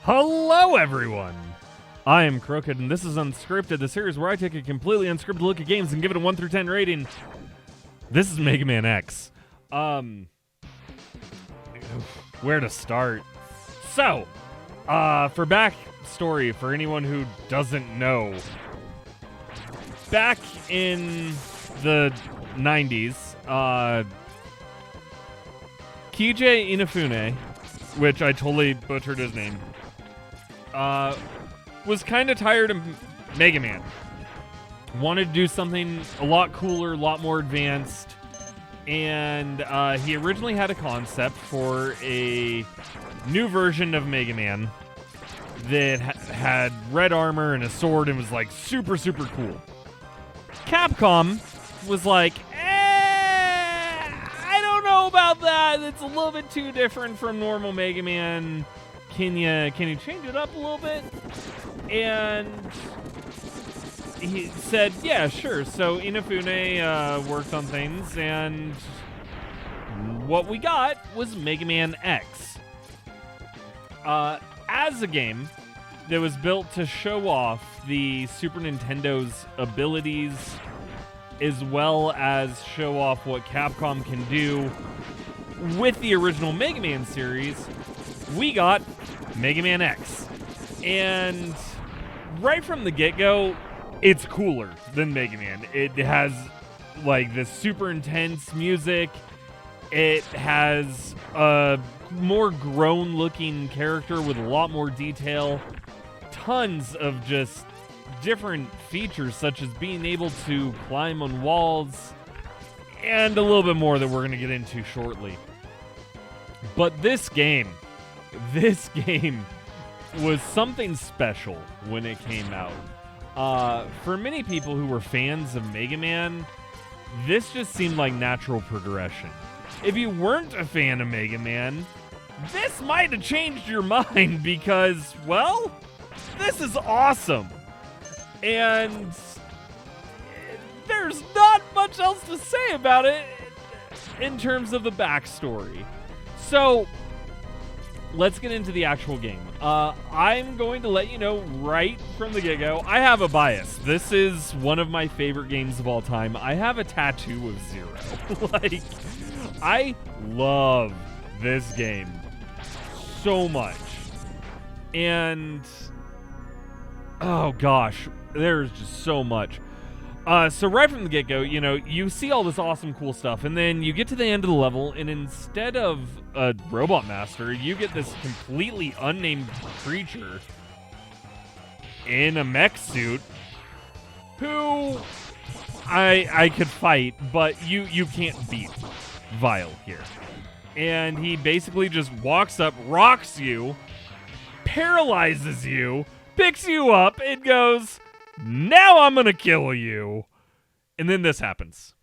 Hello, everyone! I am Krooked, and this is Unscripted, the series where I take a completely unscripted look at games and give it a 1 through 10 rating. This is Mega Man X. Where to start? So, for backstory, for anyone who doesn't know, back in the 90s, Keiji Inafune, which I totally butchered his name, was kind of tired of Mega Man. Wanted to do something a lot cooler, a lot more advanced, and he originally had a concept for a new version of Mega Man that had red armor and a sword and was like super, super cool. Capcom was like, I don't know about that. It's a little bit too different from normal Mega Man. Can you change it up a little bit? And he said, yeah, sure. So Inafune worked on things, and what we got was Mega Man X. As a game that was built to show off the Super Nintendo's abilities, as well as show off what Capcom can do with the original Mega Man series, we got Mega Man X. And right from the get-go, it's cooler than Mega Man. It has like this super intense music. It has a more grown-looking character with a lot more detail. Tons of just different features, such as being able to climb on walls, and a little bit more that we're going to get into shortly. But this game was something special when it came out. For many people who were fans of Mega Man, this just seemed like natural progression. If you weren't a fan of Mega Man, this might have changed your mind because, well, this is awesome. And there's not much else to say about it in terms of the backstory. So, let's get into the actual game. I'm going to let you know right from the get-go, I have a bias. This is one of my favorite games of all time. I have a tattoo of Zero. Like, I love this game so much. And, oh gosh, there's just so much. So right from the get-go, you see all this awesome, cool stuff, and then you get to the end of the level, and instead of a robot master, you get this completely unnamed creature in a mech suit who I could fight, but you can't beat Vile here. And he basically just walks up, rocks you, paralyzes you, picks you up, and goes, now I'm gonna kill you. And then this happens.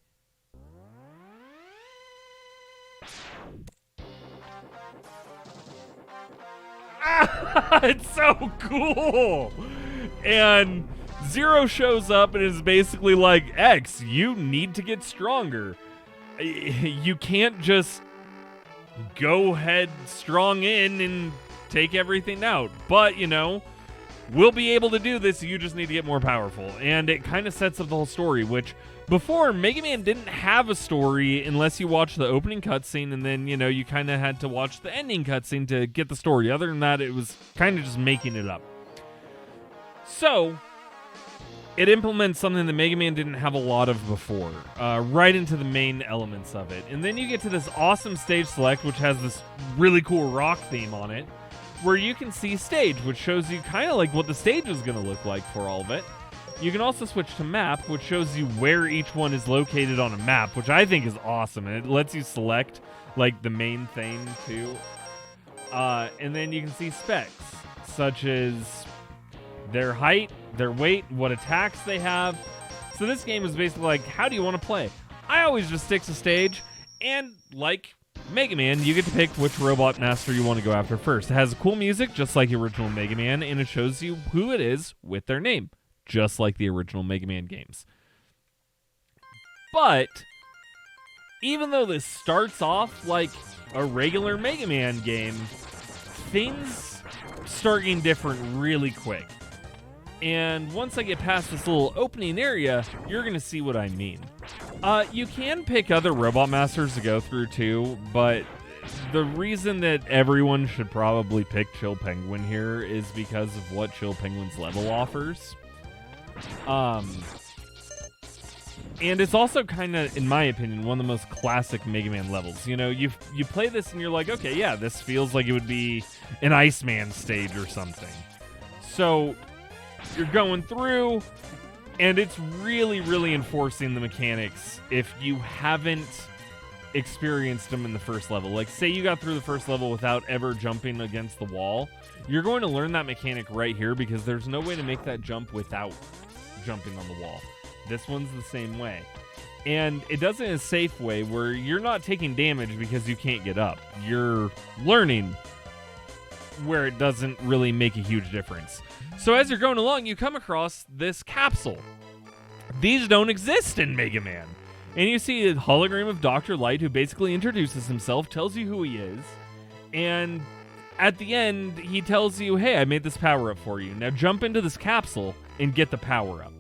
It's so cool. And Zero shows up and is basically like, X, you need to get stronger. You can't just go headstrong in and take everything out. But, we'll be able to do this, you just need to get more powerful. And it kind of sets up the whole story, which before, Mega Man didn't have a story unless you watched the opening cutscene, and then, you kind of had to watch the ending cutscene to get the story. Other than that, it was kind of just making it up. So, it implements something that Mega Man didn't have a lot of before, right into the main elements of it. And then you get to this awesome stage select, which has this really cool rock theme on it, where you can see stage, which shows you kind of like what the stage is going to look like for all of it. You can also switch to map, which shows you where each one is located on a map, which I think is awesome. And it lets you select like the main thing too. And then you can see specs, such as their height, their weight, what attacks they have. So this game is basically like, how do you want to play? I always just stick to stage, and like Mega Man, you get to pick which robot master you want to go after first. It has cool music, just like the original Mega Man, and it shows you who it is with their name, just like the original Mega Man games. But, even though this starts off like a regular Mega Man game, things start getting different really quick. And once I get past this little opening area, you're going to see what I mean. You can pick other Robot Masters to go through too, but the reason that everyone should probably pick Chill Penguin here is because of what Chill Penguin's level offers. And it's also kind of, in my opinion, one of the most classic Mega Man levels. You know, you play this and you're like, okay, yeah, this feels like it would be an Iceman stage or something. So you're going through, and it's really, really enforcing the mechanics if you haven't experienced them in the first level. Like, say you got through the first level without ever jumping against the wall. You're going to learn that mechanic right here because there's no way to make that jump without jumping on the wall. This one's the same way. And it does it in a safe way where you're not taking damage because you can't get up. You're learning where it doesn't really make a huge difference. So as you're going along, you come across this capsule. These don't exist in Mega Man. And you see a hologram of Dr. Light who basically introduces himself, tells you who he is, and at the end, he tells you, hey, I made this power-up for you. Now jump into this capsule and get the power-up.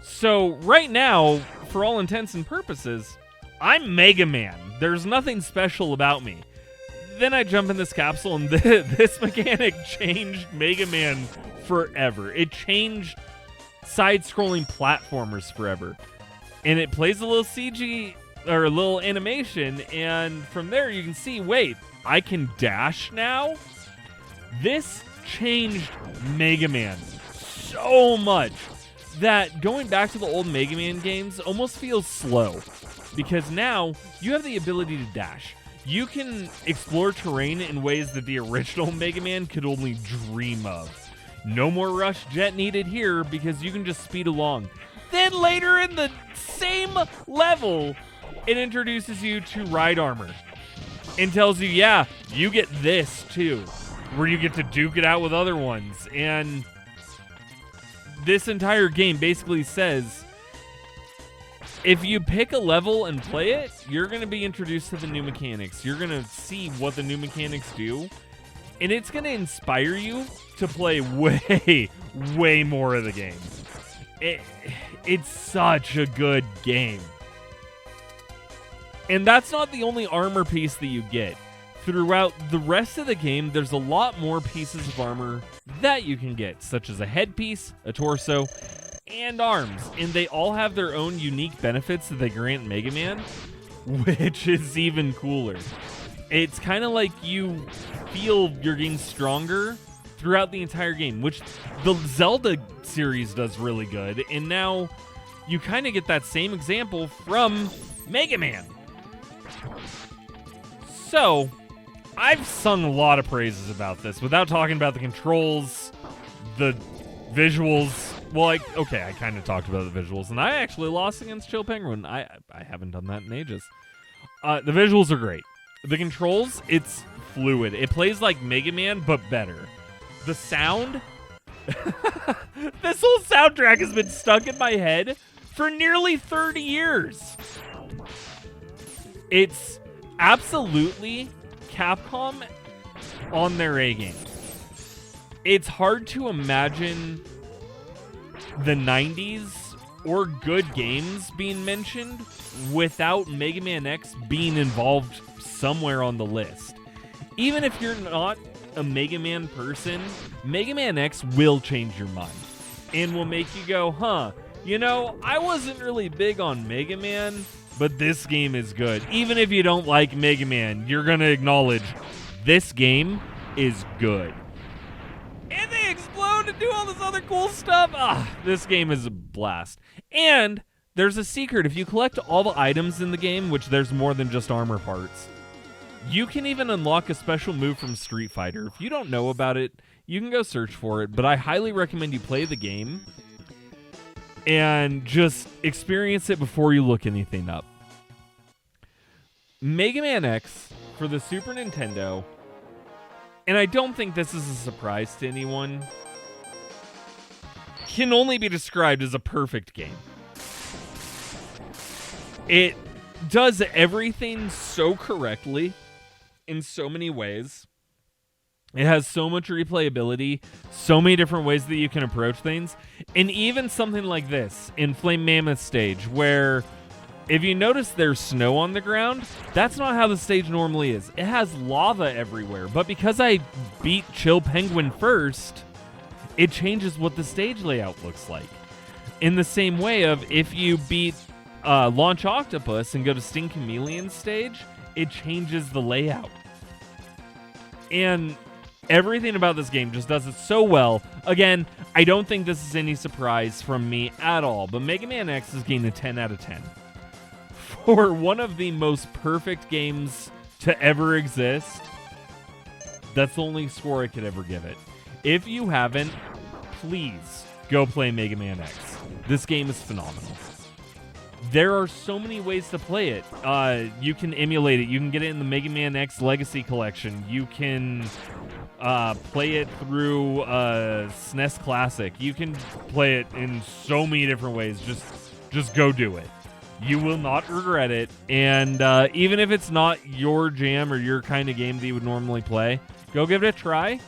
So right now, for all intents and purposes, I'm Mega Man. There's nothing special about me. Then I jump in this capsule, and this mechanic changed Mega Man forever. It changed side-scrolling platformers forever. And it plays a little CG, or a little animation, and from there you can see, wait, I can dash now? This changed Mega Man so much that going back to the old Mega Man games almost feels slow. Because now, you have the ability to dash. You can explore terrain in ways that the original Mega Man could only dream of. No more rush jet needed here because you can just speed along. Then later in the same level, it introduces you to Ride Armor and tells you, yeah, you get this too, where you get to duke it out with other ones. And this entire game basically says, if you pick a level and play it, you're going to be introduced to the new mechanics. You're going to see what the new mechanics do, and it's going to inspire you to play way more of the game. It's such a good game. And that's not the only armor piece that you get. Throughout the rest of the game, there's a lot more pieces of armor that you can get, such as a headpiece, a torso, and arms. And they all have their own unique benefits that they grant Mega Man, which is even cooler. It's kind of like you feel you're getting stronger throughout the entire game, which the Zelda series does really good. And now you kind of get that same example from Mega Man. So, I've sung a lot of praises about this without talking about the controls, the visuals. Well, I kind of talked about the visuals, and I actually lost against Chill Penguin. I haven't done that in ages. The visuals are great. The controls, it's fluid. It plays like Mega Man, but better. The sound, this whole soundtrack has been stuck in my head for nearly 30 years. It's absolutely Capcom on their A game. It's hard to imagine the 90s or good games being mentioned without Mega Man X being involved somewhere on the list. Even if you're not a Mega Man person, Mega Man X will change your mind and will make you go, huh, you know, I wasn't really big on Mega Man, but this game is good. Even if you don't like Mega Man, you're going to acknowledge this game is good. And they explode and do all this other cool stuff. This game is a blast. And there's a secret. If you collect all the items in the game, which there's more than just armor parts, you can even unlock a special move from Street Fighter. If you don't know about it, you can go search for it, but I highly recommend you play the game and just experience it before you look anything up. Mega Man X for the Super Nintendo, and I don't think this is a surprise to anyone, can only be described as a perfect game. It does everything so correctly in so many ways. It has so much replayability, so many different ways that you can approach things, and even something like this in Flame Mammoth stage, where if you notice there's snow on the ground, that's not how the stage normally is. It has lava everywhere, but because I beat Chill Penguin first, it changes what the stage layout looks like. In the same way of if you beat Launch Octopus and go to Sting Chameleon stage, it changes the layout. And everything about this game just does it so well. Again, I don't think this is any surprise from me at all, but Mega Man X is getting a 10 out of 10. For one of the most perfect games to ever exist, that's the only score I could ever give it. If you haven't, please go play Mega Man X. This game is phenomenal. There are so many ways to play it. You can emulate it. You can get it in the Mega Man X Legacy Collection. You can play it through SNES Classic. You can play it in so many different ways. Just go do it. You will not regret it. And even if it's not your jam or your kind of game that you would normally play, go give it a try,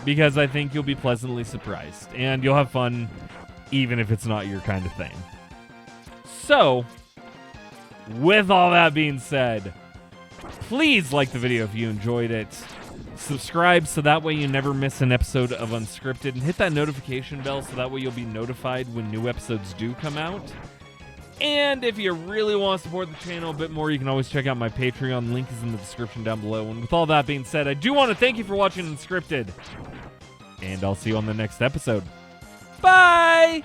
because I think you'll be pleasantly surprised. And you'll have fun even if it's not your kind of thing. So, with all that being said, please like the video if you enjoyed it. Subscribe so that way you never miss an episode of Unscripted, and hit that notification bell so that way you'll be notified when new episodes do come out. And if you really want to support the channel a bit more, you can always check out my Patreon. Link is in the description down below. And with all that being said, I do want to thank you for watching Unscripted, and I'll see you on the next episode. Bye!